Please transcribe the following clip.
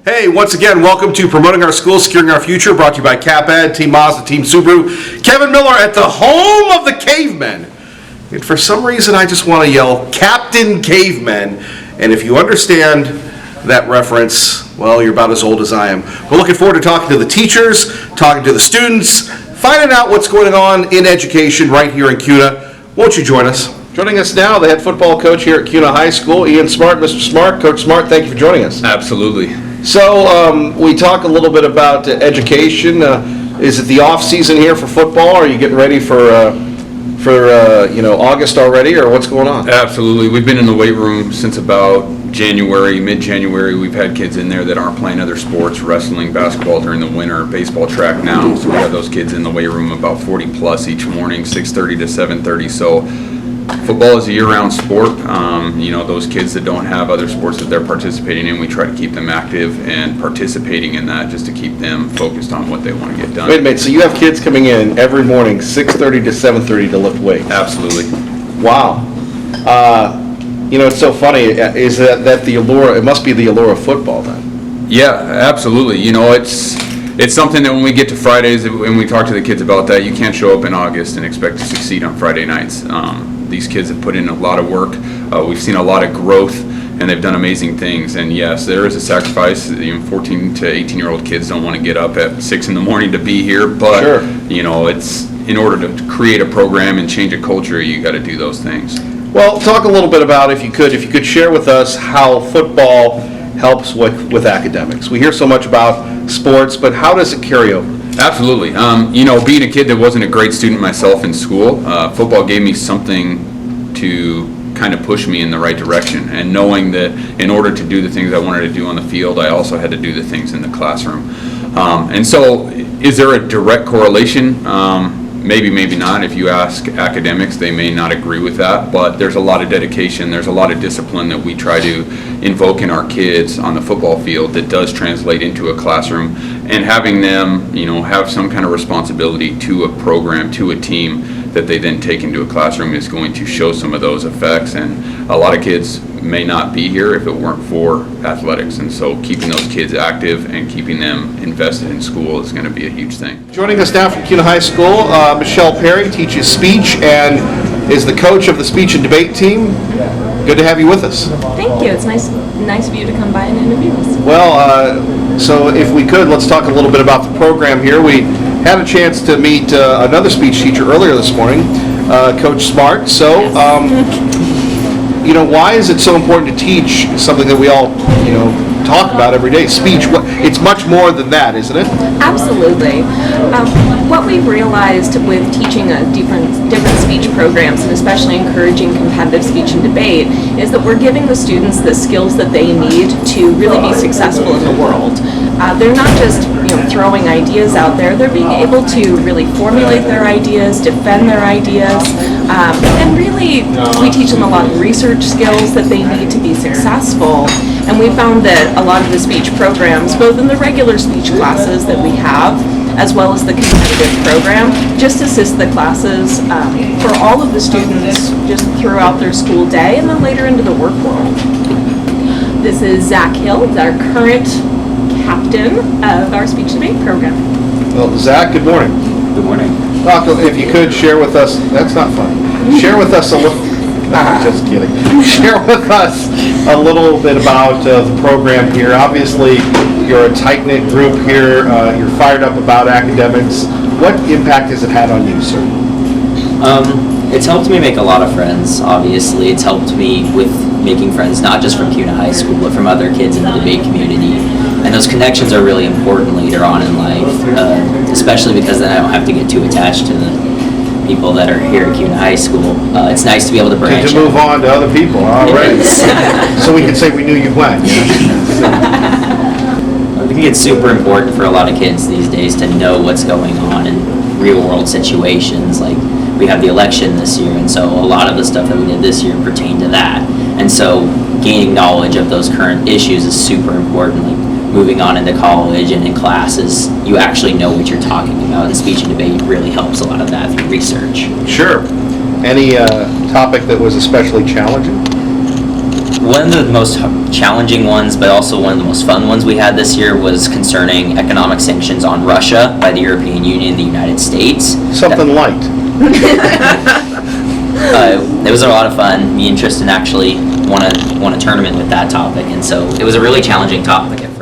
Hey, once again, welcome to Promoting Our School, Securing Our Future, brought to you by CapEd, Team Mazda, Team Subaru. Kevin Miller at the home of the cavemen. And for some reason, I just want to yell, Captain Cavemen. And if you understand that reference, well, you're about as old as I am. We're looking forward to talking to the teachers, talking to the students, finding out what's going on in education right here in Kuna. Won't you join us? Joining us now, the head football coach here at Kuna High School, Ian Smart. Mr. Smart, Coach Smart, thank you for joining us. Absolutely. So we talk a little bit about education. Is it the off season here for football? Are you getting ready for August already, or what's going on? Absolutely. We've been in the weight room since about January, mid-January. We've had kids in there that aren't playing other sports, wrestling, basketball during the winter, baseball, track now. So we have those kids in the weight room about 40 plus each morning, 6:30 to 7:30. So football is a year-round sport. Those kids that don't have other sports that they're participating in, we try to keep them active and participating in that just to keep them focused on what they want to get done. Wait a minute, so you have kids coming in every morning, 6:30 to 7:30 to lift weights? Absolutely. Wow. It's so funny. Is that the allure? It must be the allure of football then. Yeah, absolutely. It's something that when we get to Fridays and we talk to the kids about that, you can't show up in August and expect to succeed on Friday nights. These kids have put in a lot of work. We've seen a lot of growth, and they've done amazing things. And yes, there is a sacrifice. 14 to 18-year-old kids don't want to get up at 6 in the morning to be here, but sure. It's in order to create a program and change a culture, you got to do those things. Well, talk a little bit about, if you could share with us how football helps with academics. We hear so much about sports, but how does it carry over? Absolutely. Being a kid that wasn't a great student myself in school, football gave me something to kind of push me in the right direction. And knowing that in order to do the things I wanted to do on the field, I also had to do the things in the classroom. And so is there a direct correlation? Maybe, maybe not. If you ask academics, they may not agree with that, but there's a lot of dedication, there's a lot of discipline that we try to invoke in our kids on the football field that does translate into a classroom, and having them, have some kind of responsibility to a program, to a team that they then take into a classroom is going to show some of those effects. And a lot of kids may not be here if it weren't for athletics, and so keeping those kids active and keeping them invested in school is going to be a huge thing. Joining us now from Kuna High School, Michelle Perry teaches speech and is the coach of the speech and debate team. Good to have you with us. Thank you. It's nice of you to come by and interview us. Well, so if we could, let's talk a little bit about the program here. We had a chance to meet another speech teacher earlier this morning, Coach Smart. So, why is it so important to teach something that we all, talk about every day? Speech. It's much more than that, isn't it? Absolutely. What we've realized with teaching different speech programs, and especially encouraging competitive speech and debate, is that we're giving the students the skills that they need to really be successful in the world. They're not just throwing ideas out there. They're being able to really formulate their ideas, defend their ideas, and really we teach them a lot of research skills that they need to be successful. And we found that a lot of the speech programs, both in the regular speech classes that we have, as well as the competitive program, just assist the classes for all of the students just throughout their school day and then later into the work world. This is Zach Hill, our current captain of our speech debate program. Well, Zach, good morning. Good morning. If you could share with us, that's not funny. Share with us a little. Just kidding. Share with us a little bit about the program here. Obviously, you're a tight-knit group here. You're fired up about academics. What impact has it had on you, sir? It's helped me make a lot of friends, obviously. It's helped me with making friends not just from Kuna High School, but from other kids in the debate community. And those connections are really important later on in life, especially because then I don't have to get too attached to the people that are here at Kuna High School. It's nice to be able to branch to move on to other people. All right. So we can say we knew you went. I think it's super important for a lot of kids these days to know what's going on in real world situations. Like, we have the election this year, and so a lot of the stuff that we did this year pertained to that. And so gaining knowledge of those current issues is super important. Like, moving on into college and in classes, you actually know what you're talking about, and speech and debate really helps a lot of that through research. Sure. Any topic that was especially challenging? One of the most challenging ones, but also one of the most fun ones we had this year was concerning economic sanctions on Russia by the European Union and the United States. Something light. It was a lot of fun. Me and Tristan actually won a tournament with that topic, and so it was a really challenging topic at